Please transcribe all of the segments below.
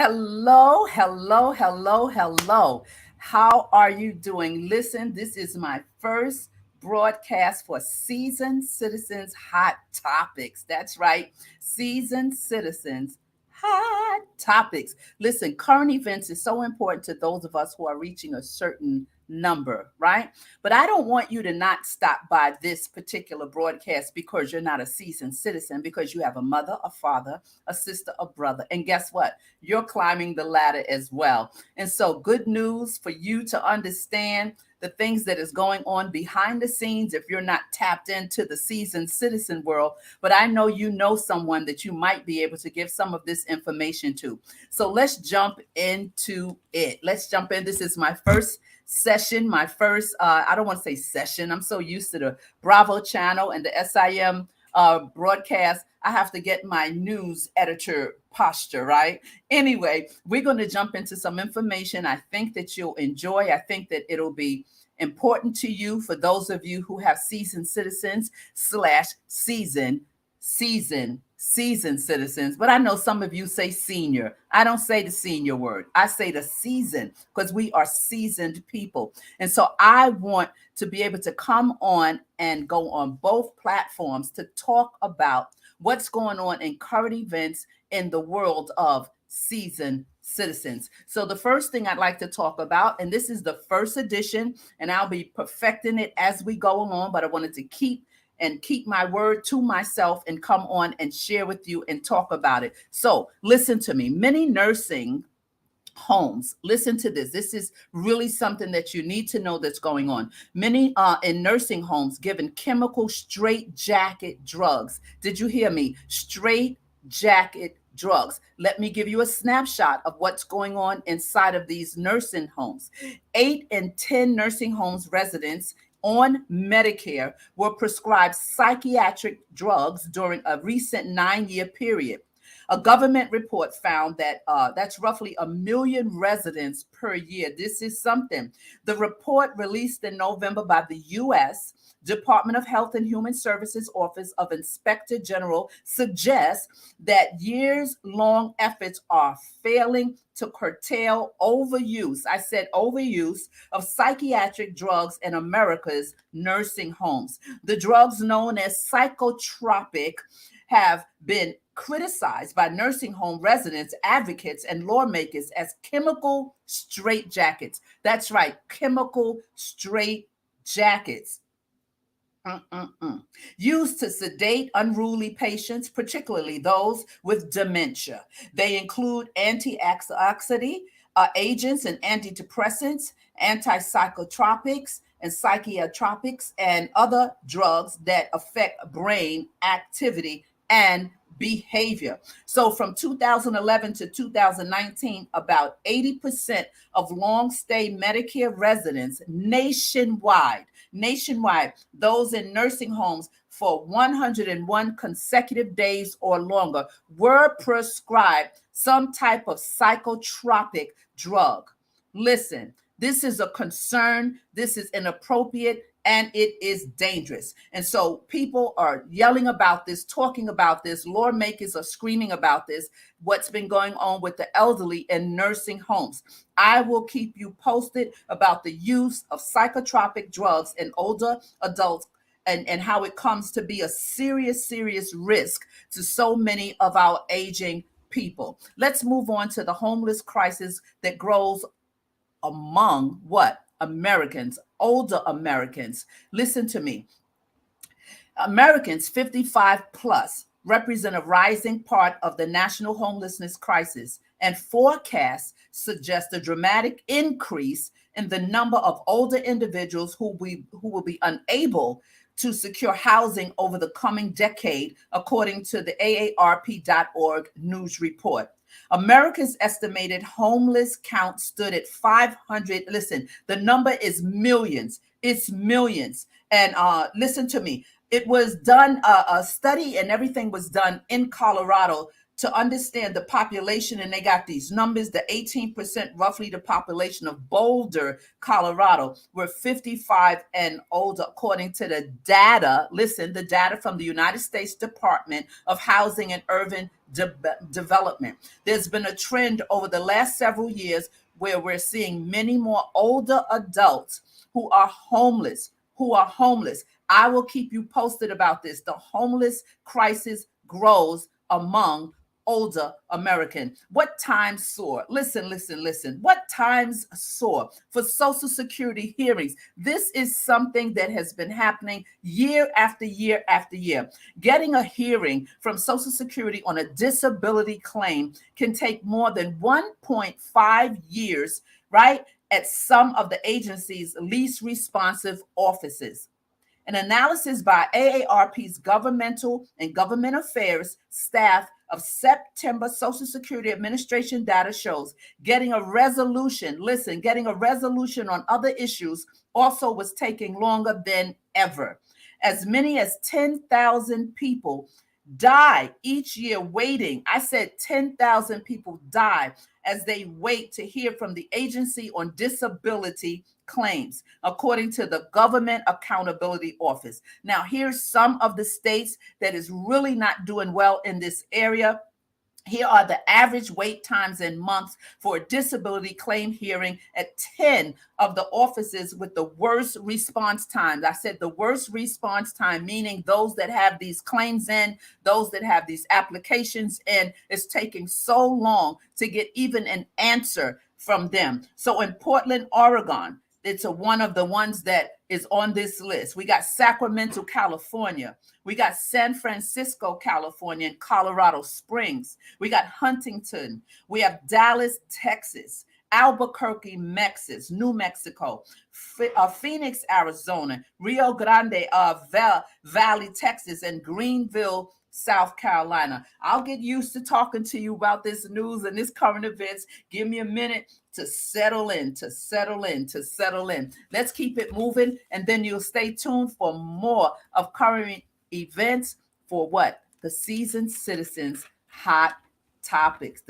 Hello, hello, hello, hello. How are you doing? Listen, this is my first broadcast for Seasoned Citizens Hot Topics. That's right, Seasoned Citizens Hot Topics. Listen, current events is so important to those of us who are reaching a certain number, right? But I don't want you to not stop by this particular broadcast because you're not a seasoned citizen, because you have a mother, a father, a sister, a brother. And guess what? You're climbing the ladder as well. And so, good news for you to understand the things that is going on behind the scenes if you're not tapped into the seasoned citizen world. But I know you know someone that you might be able to give some of this information to. So let's jump into it. Let's jump in. This is my first session, my first, I don't want to say session. I'm so used to the Bravo channel and the SIM broadcast. I have to get my news editor posture, right? Anyway, we're going to jump into some information I think that you'll enjoy. I think that it'll be important to you for those of you who have seasoned citizens slash seasoned citizens. But I know some of you say senior. I don't say the senior word. I say the seasoned because we are seasoned people. And so I want to be able to come on and go on both platforms to talk about what's going on in current events in the world of seasoned citizens. So the first thing I'd like to talk about, and this is the first edition, and I'll be perfecting it as we go along, but I wanted to keep my word to myself and come on and share with you and talk about it. So listen to me. Many nursing homes, listen to this. This is really something that you need to know that's going on. Many in nursing homes given chemical straight jacket drugs. Did you hear me? Straight jacket drugs. Let me give you a snapshot of what's going on inside of these nursing homes. 8 in 10 nursing homes residents on Medicare were prescribed psychiatric drugs during a recent 9-year period. A government report found that that's roughly 1 million residents per year. This is something. The report released in November by the U.S. Department of Health and Human Services Office of Inspector General suggests that years-long efforts are failing to curtail overuse. I said overuse of psychiatric drugs in America's nursing homes. The drugs known as psychotropic have been criticized by nursing home residents, advocates, and lawmakers as chemical straitjackets. That's right, chemical straitjackets. Used to sedate unruly patients, particularly those with dementia. They include antioxidant agents and antidepressants, antipsychotropics, and psychotropics, and other drugs that affect brain activity and behavior. So from 2011 to 2019, about 80% of long stay Medicare residents nationwide, those in nursing homes for 101 consecutive days or longer, were prescribed some type of psychotropic drug. Listen, this is a concern. This is inappropriate and it is dangerous. And so people are yelling about this, talking about this. Lawmakers are screaming about this, what's been going on with the elderly in nursing homes. I will keep you posted about the use of psychotropic drugs in older adults and how it comes to be a serious risk to so many of our aging people. Let's move on to the homeless crisis that grows among what? Americans, older Americans. Listen to me. Americans 55 plus represent a rising part of the national homelessness crisis, and forecasts suggest a dramatic increase in the number of older individuals who will be unable to secure housing over the coming decade, according to the AARP.org news report. America's estimated homeless count stood at 500. Listen, the number is millions. It's millions. And listen to me. It was done, a study and everything was done in Colorado to understand the population. And they got these numbers, the 18% roughly the population of Boulder, Colorado, were 55 and older, according to the data. Listen, the data from the United States Department of Housing and Urban development. There's been a trend over the last several years where we're seeing many more older adults who are homeless, I will keep you posted about this. The homeless crisis grows among older American. What times soar? Listen. What times soar for Social Security hearings? This is something that has been happening year after year after year. Getting a hearing from Social Security on a disability claim can take more than 1.5 years, right? At some of the agency's least responsive offices. An analysis by AARP's Governmental and Government Affairs staff of September Social Security Administration data shows getting a resolution on other issues also was taking longer than ever. As many as 10,000 people die each year waiting. I said 10,000 people die as they wait to hear from the Agency on Disability Claims, according to the Government Accountability Office. Now, here's some of the states that is really not doing well in this area. Here are the average wait times in months for a disability claim hearing at 10 of the offices with the worst response times. I said the worst response time, meaning those that have these claims in, those that have these applications in. It's taking so long to get even an answer from them. So in Portland, Oregon, it's one of the ones that is on this list. We got Sacramento, California. We got San Francisco, California, and Colorado Springs. We got Huntington. We have Dallas, Texas, Albuquerque, New Mexico, Phoenix, Arizona, Rio Grande Valley, Texas, and Greenville, South Carolina. I'll get used to talking to you about this news and this current events. Give me a minute to settle in. Let's keep it moving, and then you'll stay tuned for more of current events for what? The Seasoned Citizens Hot Topics.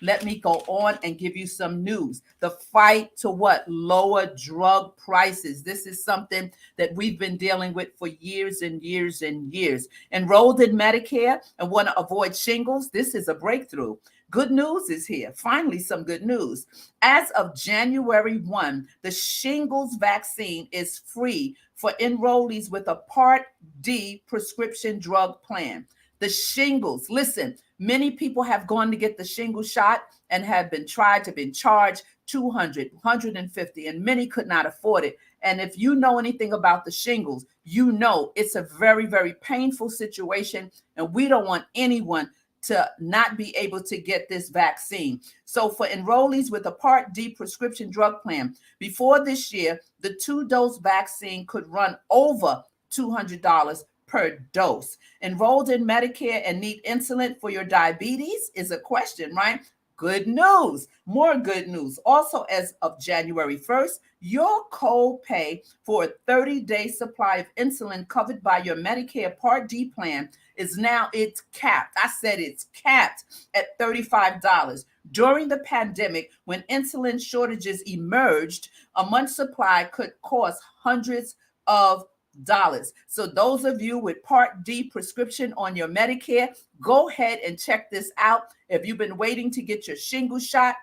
Let me go on and give you some news. The fight to what? Lower drug prices. This is something that we've been dealing with for years and years and years. Enrolled in Medicare and want to avoid shingles? This is a breakthrough. Good news is here. Finally, some good news. As of January 1, the shingles vaccine is free for enrollees with a Part D prescription drug plan. The shingles, listen, many people have gone to get the shingle shot and have been charged $200, $150, and many could not afford it. And if you know anything about the shingles, you know it's a very, very painful situation, and we don't want anyone to not be able to get this vaccine. So for enrollees with a Part D prescription drug plan, before this year, the 2-dose vaccine could run over $200 per dose. Enrolled in Medicare and need insulin for your diabetes is a question, right? Good news, more good news. Also, as of January 1st, your co-pay for a 30-day supply of insulin covered by your Medicare Part D plan is now, it's capped. I said it's capped at $35. During the pandemic, when insulin shortages emerged, a month's supply could cost hundreds of dollars. So those of you with Part D prescription on your Medicare, go ahead and check this out. If you've been waiting to get your shingle shot,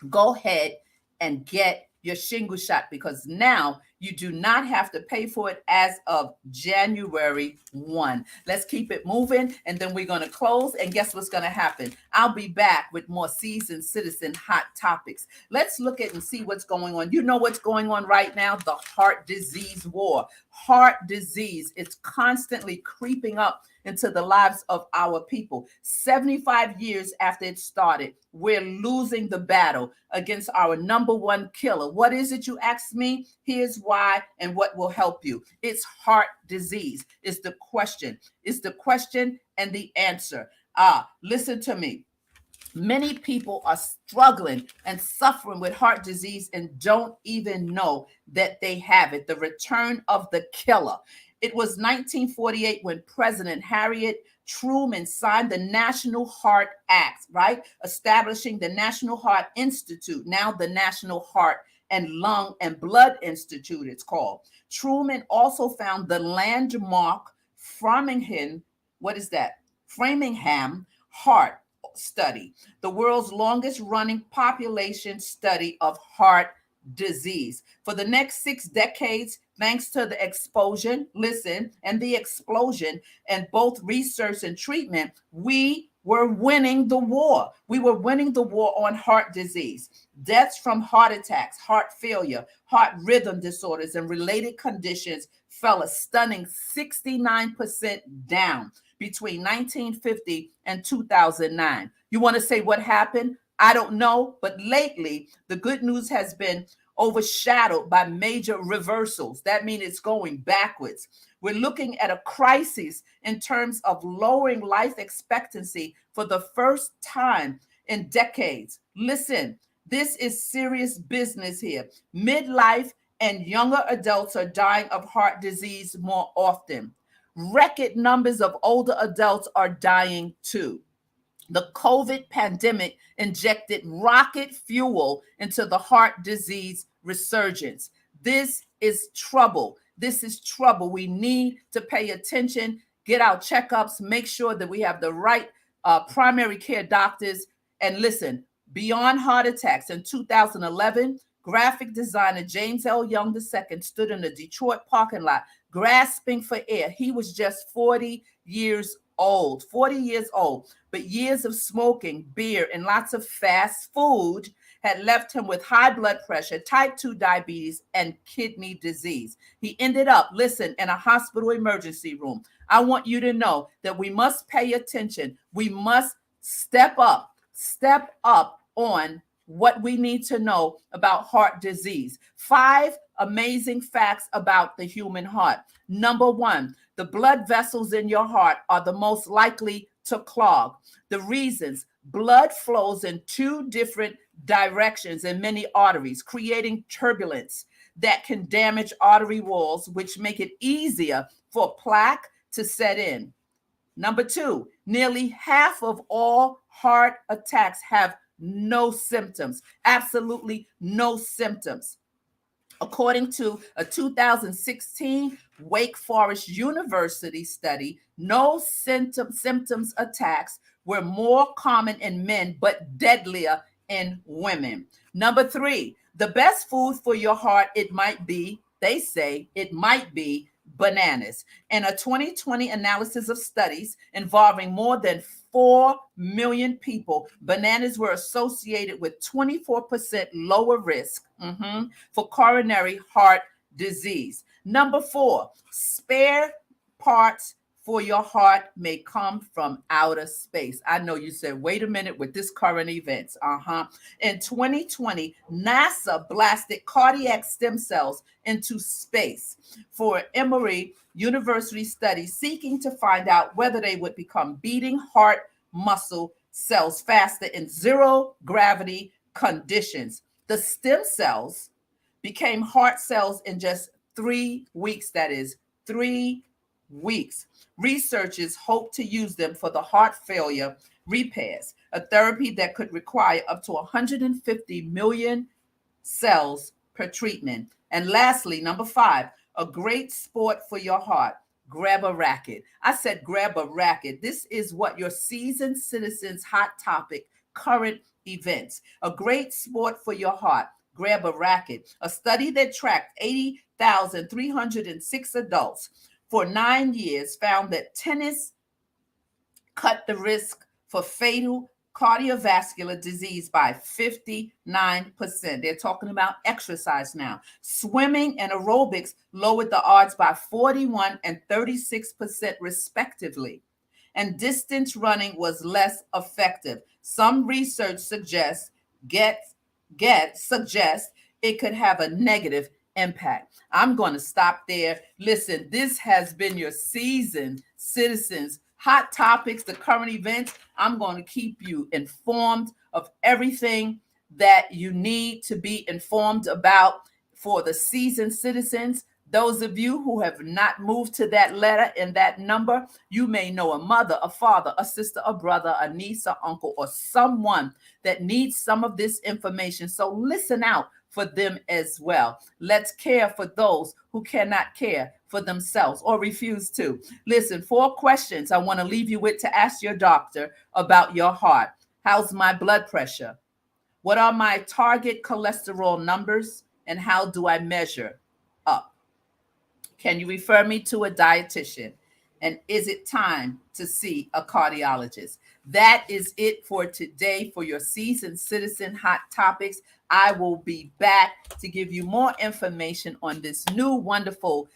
go ahead and get your shingle shot, because now you do not have to pay for it as of January 1. Let's keep it moving, and then we're going to close, and guess what's going to happen? I'll be back with more Seasoned Citizen Hot Topics. Let's look at and see what's going on. You know what's going on right now? The heart disease war. Heart disease, it's constantly creeping up into the lives of our people. 75 years after it started, we're losing the battle against our number one killer. What is it, you ask me? Here's why and what will help you. It's heart disease. It's the question. It's the question and the answer. Listen to me. Many people are struggling and suffering with heart disease and don't even know that they have it. The return of the killer. It was 1948 when President Harriet Truman signed the National Heart Act, right? Establishing the National Heart Institute, now the National Heart and Lung and Blood Institute, it's called. Truman also found the landmark Framingham, what is that? Framingham Heart Study, the world's longest running population study of heart disease. For the next 6 decades, thanks to the explosion, listen, and the explosion and both research and treatment, we were winning the war. We were winning the war on heart disease. Deaths from heart attacks, heart failure, heart rhythm disorders, and related conditions fell a stunning 69% down between 1950 and 2009. You want to say what happened? I don't know, but lately the good news has been overshadowed by major reversals. That means it's going backwards. We're looking at a crisis in terms of lowering life expectancy for the first time in decades. Listen, this is serious business here. Midlife and younger adults are dying of heart disease more often. Record numbers of older adults are dying too. The COVID pandemic injected rocket fuel into the heart disease resurgence. This is trouble. This is trouble. We need to pay attention, get our checkups, make sure that we have the right primary care doctors. And listen, beyond heart attacks, in 2011, graphic designer James L. Young II stood in the Detroit parking lot grasping for air. He was just 40 years old, but years of smoking, beer, and lots of fast food had left him with high blood pressure, type 2 diabetes, and kidney disease. He ended up, listen, in a hospital emergency room. I want you to know that we must pay attention. We must step up on what we need to know about heart disease. 5 amazing facts about the human heart. Number 1, the blood vessels in your heart are the most likely to clog. The reasons: blood flows in 2 different directions in many arteries, creating turbulence that can damage artery walls, which make it easier for plaque to set in. Number 2, nearly half of all heart attacks have no symptoms, absolutely no symptoms. According to a 2016 Wake Forest University study, no symptoms attacks were more common in men but deadlier in women. Number 3, the best food for your heart, they say it might be bananas. In a 2020 analysis of studies involving more than 4 million people, bananas were associated with 24% lower risk for coronary heart disease. Number 4, spare parts for your heart may come from outer space. I know you said, wait a minute, with this current events. In 2020, NASA blasted cardiac stem cells into space for an Emory University study seeking to find out whether they would become beating heart muscle cells faster in zero gravity conditions. The stem cells became heart cells in just 3 weeks. That is 3 weeks. Researchers hope to use them for the heart failure repairs, a therapy that could require up to 150 million cells per treatment. And lastly, number 5, a great sport for your heart. Grab a racket. I said grab a racket. This is what your seasoned citizens hot topic, current events. A great sport for your heart. Grab a racket. A study that tracked 80,306 adults for 9 years found that tennis cut the risk for fatal cardiovascular disease by 59%. They're talking about exercise now. Swimming and aerobics lowered the odds by 41 and 36% respectively. And distance running was less effective. Some research suggests it could have a negative impact. I'm going to stop there. Listen, this has been your seasoned citizens hot topics, the current events. I'm going to keep you informed of everything that you need to be informed about for the seasoned citizens. Those of you who have not moved to that letter and that number, you may know a mother, a father, a sister, a brother, a niece, or uncle, or someone that needs some of this information. So listen out for them as well. Let's care for those who cannot care for themselves or refuse to. Listen, 4 questions I want to leave you with to ask your doctor about your heart. How's my blood pressure? What are my target cholesterol numbers? And how do I measure up? Can you refer me to a dietitian? And is it time to see a cardiologist? That is it for today for your Seasoned Citizen Hot Topics. I will be back to give you more information on this new wonderful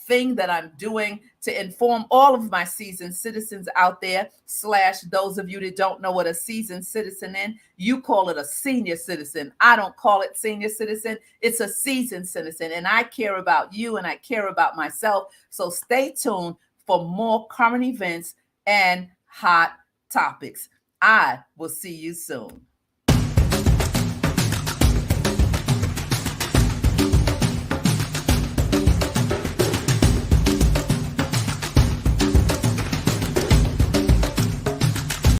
thing that I'm doing to inform all of my seasoned citizens out there, / those of you that don't know what a seasoned citizen is. You call it a senior citizen. I don't call it senior citizen. It's a seasoned citizen. And I care about you and I care about myself. So stay tuned for more current events and hot topics. I will see you soon.